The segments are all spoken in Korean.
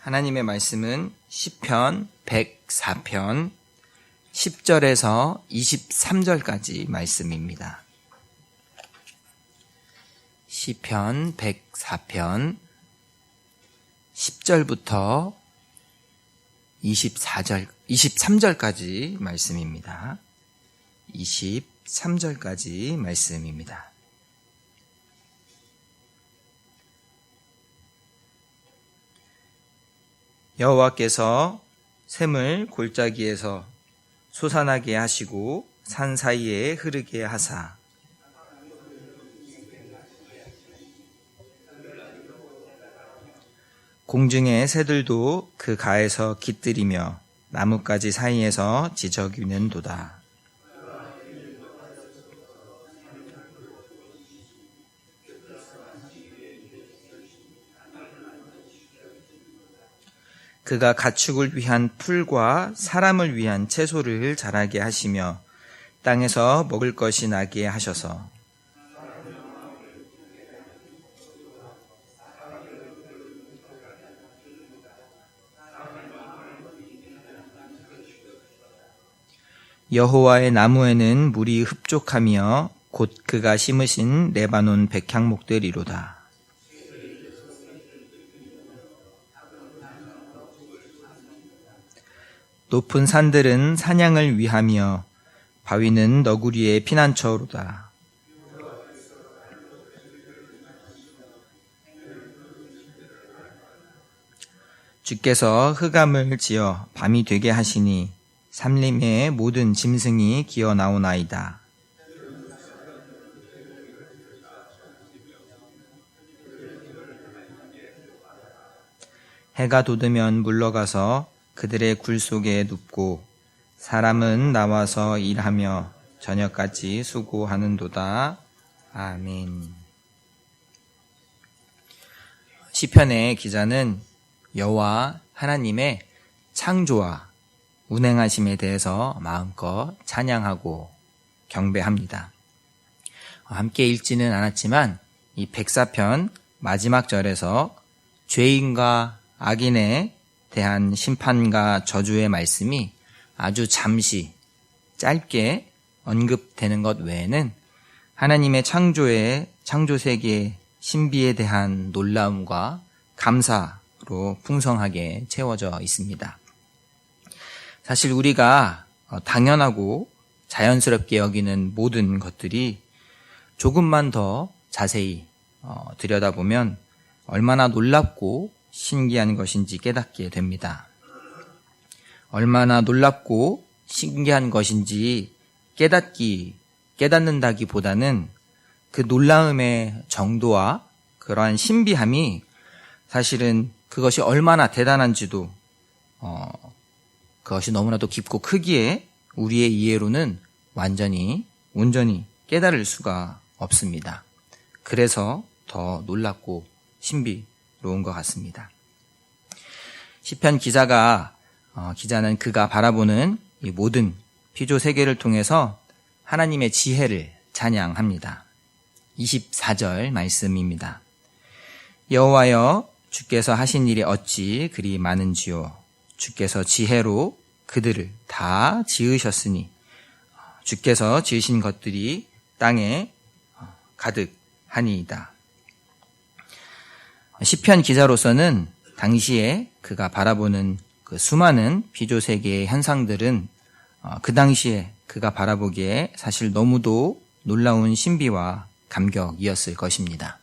하나님의 말씀은 시편 104편 10절에서 23절까지 말씀입니다. 시편 104편 10절부터 23절까지 말씀입니다. 23절까지 말씀입니다. 여호와께서 샘을 골짜기에서 솟아나게 하시고 산 사이에 흐르게 하사 공중의 새들도 그 가에서 깃들이며 나뭇가지 사이에서 지저귀는도다. 그가 가축을 위한 풀과 사람을 위한 채소를 자라게 하시며 땅에서 먹을 것이 나게 하셔서 여호와의 나무에는 물이 흡족하며 곧 그가 심으신 레바논 백향목들이로다. 높은 산들은 사냥을 위하며 바위는 너구리의 피난처로다. 주께서 흑암을 지어 밤이 되게 하시니 산림의 모든 짐승이 기어 나오나이다. 해가 돋으면 물러가서 그들의 굴 속에 눕고 사람은 나와서 일하며 저녁까지 수고하는도다. 아멘. 시편의 기자는 여호와 하나님의 창조와 운행하심에 대해서 마음껏 찬양하고 경배합니다. 함께 읽지는 않았지만 이 104편 마지막 절에서 죄인과 악인의 대한 심판과 저주의 말씀이 아주 잠시 짧게 언급되는 것 외에는 하나님의 창조 세계의 신비에 대한 놀라움과 감사로 풍성하게 채워져 있습니다. 사실 우리가 당연하고 자연스럽게 여기는 모든 것들이 조금만 더 자세히 들여다보면 얼마나 놀랍고 신기한 것인지 깨닫게 됩니다. 얼마나 놀랍고 신기한 것인지 깨닫는다기보다는 그 놀라움의 정도와 그러한 신비함이 사실은 그것이 얼마나 대단한지도 그것이 너무나도 깊고 크기에 우리의 이해로는 온전히 깨달을 수가 없습니다. 그래서 더 놀랍고 신비로운 것 같습니다. 시편 기자는 그가 바라보는 이 모든 피조 세계를 통해서 하나님의 지혜를 찬양합니다. 24절 말씀입니다. 여호와여 주께서 하신 일이 어찌 그리 많은지요. 주께서 지혜로 그들을 다 지으셨으니 주께서 지으신 것들이 땅에 가득하니이다. 시편 기자로서는 당시에 그가 바라보는 그 수많은 피조세계의 현상들은 그 당시에 그가 바라보기에 사실 너무도 놀라운 신비와 감격이었을 것입니다.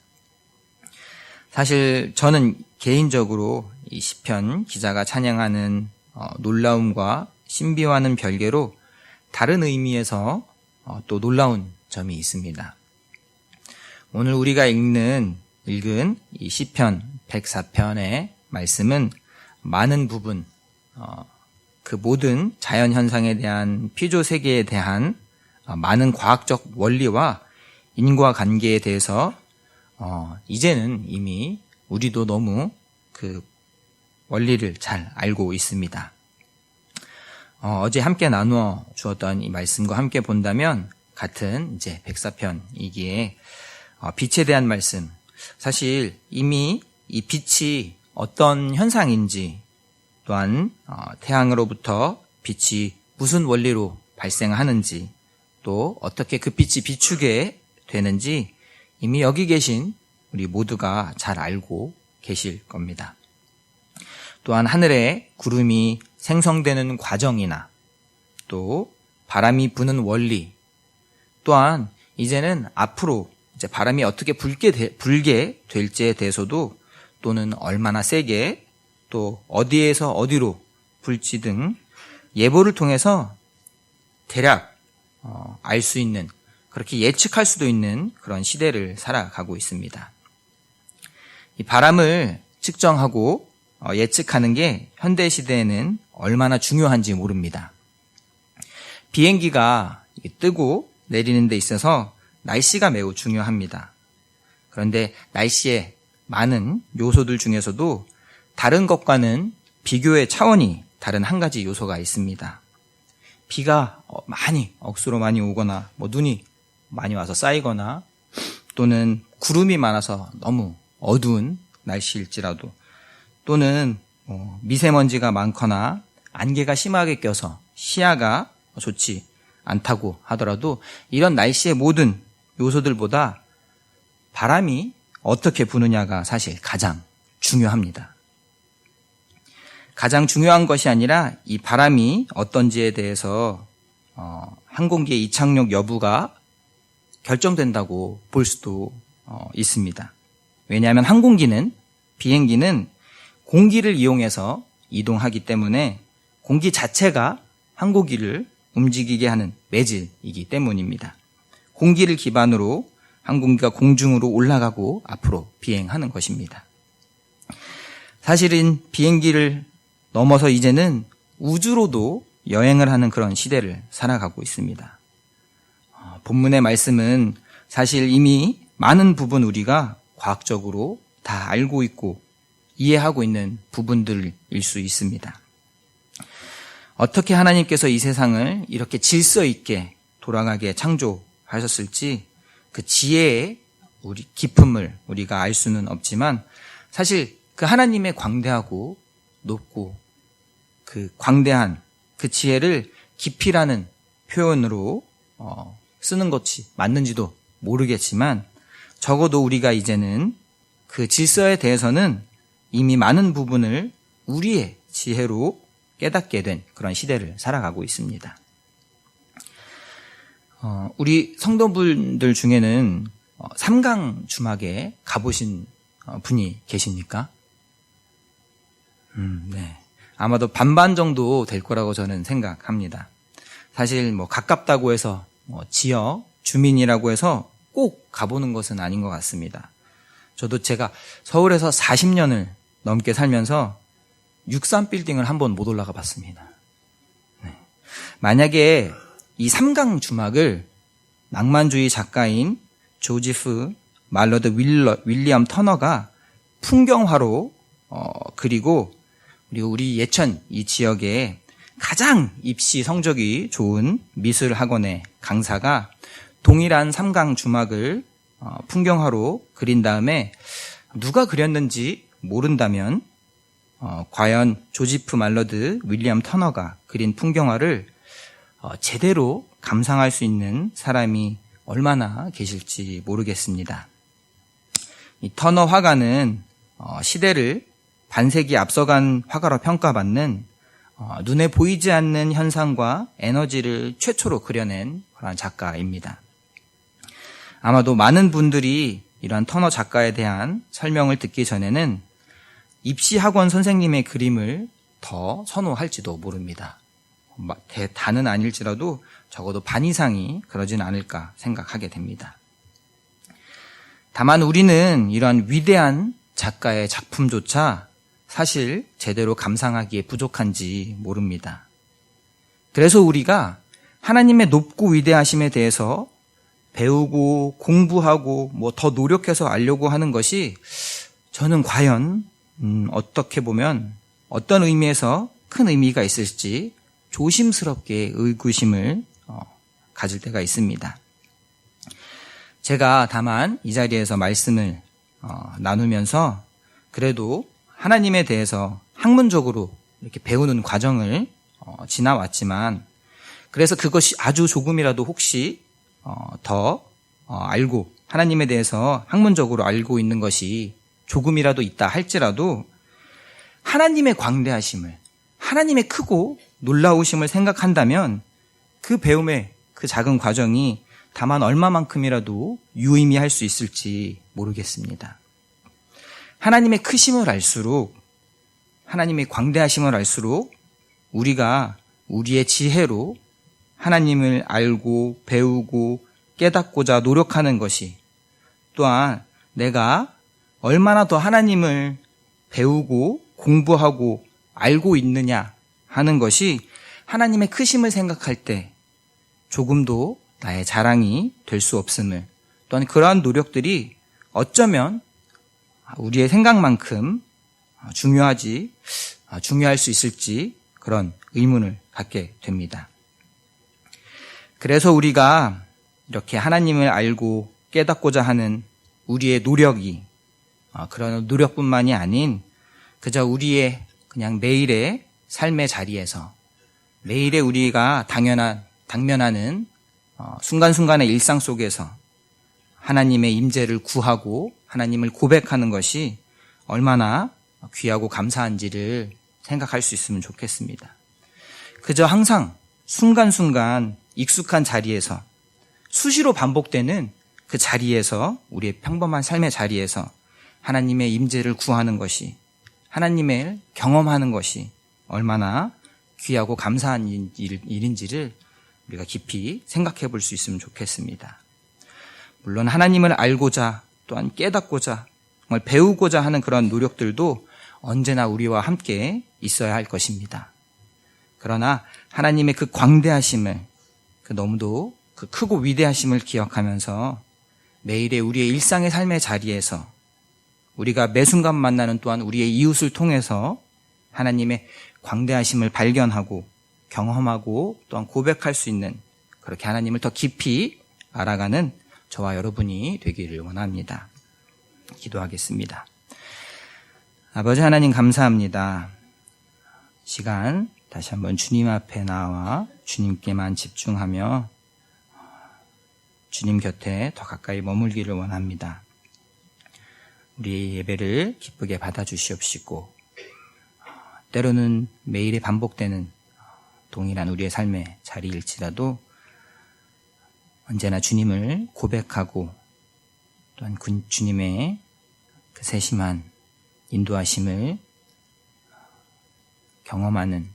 사실 저는 개인적으로 이 시편 기자가 찬양하는 놀라움과 신비와는 별개로 다른 의미에서 또 놀라운 점이 있습니다. 오늘 우리가 읽은 이 시편 104편의 말씀은 많은 부분 그 모든 자연현상에 대한 피조세계에 대한 많은 과학적 원리와 인과관계에 대해서 이제는 이미 우리도 너무 그 원리를 잘 알고 있습니다. 어제 함께 나누어 주었던 이 말씀과 함께 본다면 같은 이제 104편이기에 빛에 대한 말씀, 사실 이미 이 빛이 어떤 현상인지, 또한 태양으로부터 빛이 무슨 원리로 발생하는지, 또 어떻게 그 빛이 비추게 되는지 이미 여기 계신 우리 모두가 잘 알고 계실 겁니다. 또한 하늘에 구름이 생성되는 과정이나 또 바람이 부는 원리, 또한 이제는 앞으로 이제 바람이 어떻게 불게 될지에 대해서도, 또는 얼마나 세게, 또 어디에서 어디로 불지 등 예보를 통해서 대략 알 수 있는, 그렇게 예측할 수도 있는 그런 시대를 살아가고 있습니다. 이 바람을 측정하고 예측하는 게 현대 시대에는 얼마나 중요한지 모릅니다. 비행기가 뜨고 내리는 데 있어서 날씨가 매우 중요합니다. 그런데 날씨에 많은 요소들 중에서도 다른 것과는 비교의 차원이 다른 한 가지 요소가 있습니다. 비가 많이, 억수로 많이 오거나, 눈이 많이 와서 쌓이거나, 또는 구름이 많아서 너무 어두운 날씨일지라도, 또는 미세먼지가 많거나 안개가 심하게 껴서 시야가 좋지 않다고 하더라도, 이런 날씨의 모든 요소들보다 바람이 어떻게 부느냐가 사실 가장 중요합니다. 가장 중요한 것이 아니라 이 바람이 어떤지에 대해서 항공기의 이착륙 여부가 결정된다고 볼 수도 있습니다. 왜냐하면 비행기는 공기를 이용해서 이동하기 때문에 공기 자체가 항공기를 움직이게 하는 매질이기 때문입니다. 공기를 기반으로 항공기가 공중으로 올라가고 앞으로 비행하는 것입니다. 사실은 비행기를 넘어서 이제는 우주로도 여행을 하는 그런 시대를 살아가고 있습니다. 본문의 말씀은 사실 이미 많은 부분 우리가 과학적으로 다 알고 있고 이해하고 있는 부분들일 수 있습니다. 어떻게 하나님께서 이 세상을 이렇게 질서 있게 돌아가게 창조하셨을지 그 지혜의 깊음을 우리가 알 수는 없지만, 사실 그 하나님의 광대하고 높고 그 광대한 그 지혜를 깊이라는 표현으로 쓰는 것이 맞는지도 모르겠지만, 적어도 우리가 이제는 그 질서에 대해서는 이미 많은 부분을 우리의 지혜로 깨닫게 된 그런 시대를 살아가고 있습니다. 우리 성도분들 중에는 삼강 주막에 가보신 분이 계십니까? 네. 아마도 반반 정도 될 거라고 저는 생각합니다. 사실 가깝다고 해서 지역 주민이라고 해서 꼭 가보는 것은 아닌 것 같습니다. 저도 제가 서울에서 40년을 넘게 살면서 63빌딩을 한 번 못 올라가 봤습니다. 네. 만약에 이 삼강 주막을 낭만주의 작가인 조지프 말러드 윌리엄 터너가 풍경화로 그리고 우리 예천 이 지역에 가장 입시 성적이 좋은 미술학원의 강사가 동일한 삼강 주막을 풍경화로 그린 다음에 누가 그렸는지 모른다면 과연 조지프 말러드 윌리엄 터너가 그린 풍경화를 제대로 감상할 수 있는 사람이 얼마나 계실지 모르겠습니다. 이 터너 화가는 시대를 반세기 앞서간 화가로 평가받는 눈에 보이지 않는 현상과 에너지를 최초로 그려낸 그런 작가입니다. 아마도 많은 분들이 이러한 터너 작가에 대한 설명을 듣기 전에는 입시학원 선생님의 그림을 더 선호할지도 모릅니다. 다는 아닐지라도 적어도 반 이상이 그러진 않을까 생각하게 됩니다. 다만 우리는 이러한 위대한 작가의 작품조차 사실 제대로 감상하기에 부족한지 모릅니다. 그래서 우리가 하나님의 높고 위대하심에 대해서 배우고 공부하고 더 노력해서 알려고 하는 것이 저는 과연 어떻게 보면 어떤 의미에서 큰 의미가 있을지 조심스럽게 의구심을 가질 때가 있습니다. 제가 다만 이 자리에서 말씀을 나누면서 그래도 하나님에 대해서 학문적으로 이렇게 배우는 과정을 지나왔지만, 그래서 그것이 아주 조금이라도 혹시 더 알고, 하나님에 대해서 학문적으로 알고 있는 것이 조금이라도 있다 할지라도 하나님의 광대하심을, 하나님의 크고 놀라우심을 생각한다면 그 배움의 그 작은 과정이 다만 얼마만큼이라도 유의미할 수 있을지 모르겠습니다. 하나님의 크심을 알수록, 하나님의 광대하심을 알수록 우리가 우리의 지혜로 하나님을 알고 배우고 깨닫고자 노력하는 것이, 또한 내가 얼마나 더 하나님을 배우고 공부하고 알고 있느냐 하는 것이 하나님의 크심을 생각할 때 조금도 나의 자랑이 될 수 없음을, 또한 그러한 노력들이 어쩌면 우리의 생각만큼 중요할 수 있을지 그런 의문을 갖게 됩니다. 그래서 우리가 이렇게 하나님을 알고 깨닫고자 하는 우리의 노력이 그런 노력뿐만이 아닌 그저 우리의 그냥 매일의 삶의 자리에서, 매일의 우리가 당면하는 순간순간의 일상 속에서 하나님의 임재를 구하고 하나님을 고백하는 것이 얼마나 귀하고 감사한지를 생각할 수 있으면 좋겠습니다. 그저 항상 순간순간 익숙한 자리에서, 수시로 반복되는 그 자리에서, 우리의 평범한 삶의 자리에서 하나님의 임재를 구하는 것이, 하나님을 경험하는 것이 얼마나 귀하고 감사한 일인지를 우리가 깊이 생각해 볼 수 있으면 좋겠습니다. 물론 하나님을 알고자, 또한 깨닫고자, 정말 배우고자 하는 그런 노력들도 언제나 우리와 함께 있어야 할 것입니다. 그러나 하나님의 그 광대하심을, 그 너무도 그 크고 위대하심을 기억하면서 매일의 우리의 일상의 삶의 자리에서 우리가 매 순간 만나는 또한 우리의 이웃을 통해서 하나님의 광대하심을 발견하고 경험하고 또한 고백할 수 있는, 그렇게 하나님을 더 깊이 알아가는 저와 여러분이 되기를 원합니다. 기도하겠습니다. 아버지 하나님, 감사합니다. 시간 다시 한번 주님 앞에 나와 주님께만 집중하며 주님 곁에 더 가까이 머물기를 원합니다. 우리의 예배를 기쁘게 받아주시옵시고, 때로는 매일에 반복되는 동일한 우리의 삶의 자리일지라도 언제나 주님을 고백하고, 또한 주님의 그 세심한 인도하심을 경험하는,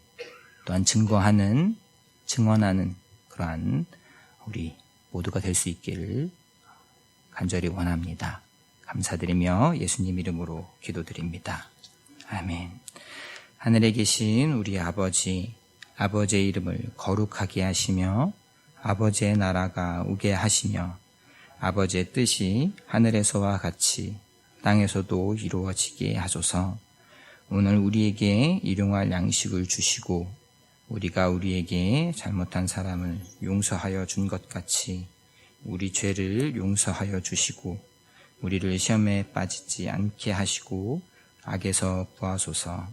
또한 증언하는 그러한 우리 모두가 될 수 있기를 간절히 원합니다. 감사드리며 예수님 이름으로 기도드립니다. 아멘. 하늘에 계신 우리 아버지의 이름을 거룩하게 하시며 아버지의 나라가 오게 하시며 아버지의 뜻이 하늘에서와 같이 땅에서도 이루어지게 하소서. 오늘 우리에게 일용할 양식을 주시고 우리가 우리에게 잘못한 사람을 용서하여 준 것 같이 우리 죄를 용서하여 주시고 우리를 시험에 빠지지 않게 하시고 악에서 구하소서.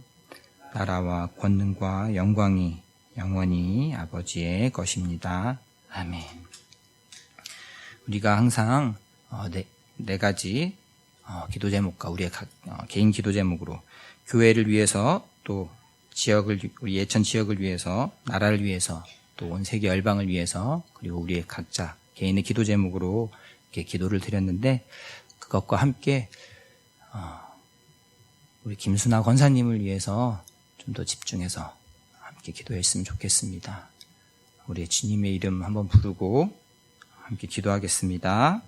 나라와 권능과 영광이 영원히 아버지의 것입니다. 아멘. 우리가 항상 네 가지 기도 제목과 우리의 개인 기도 제목으로 교회를 위해서, 또 우리 예천 지역을 위해서, 나라를 위해서, 또 온 세계 열방을 위해서, 그리고 우리의 각자 개인의 기도 제목으로 이렇게 기도를 드렸는데, 그것과 함께 우리 김순아 권사님을 위해서 좀 더 집중해서 함께 기도했으면 좋겠습니다. 우리 주님의 이름 한번 부르고 함께 기도하겠습니다.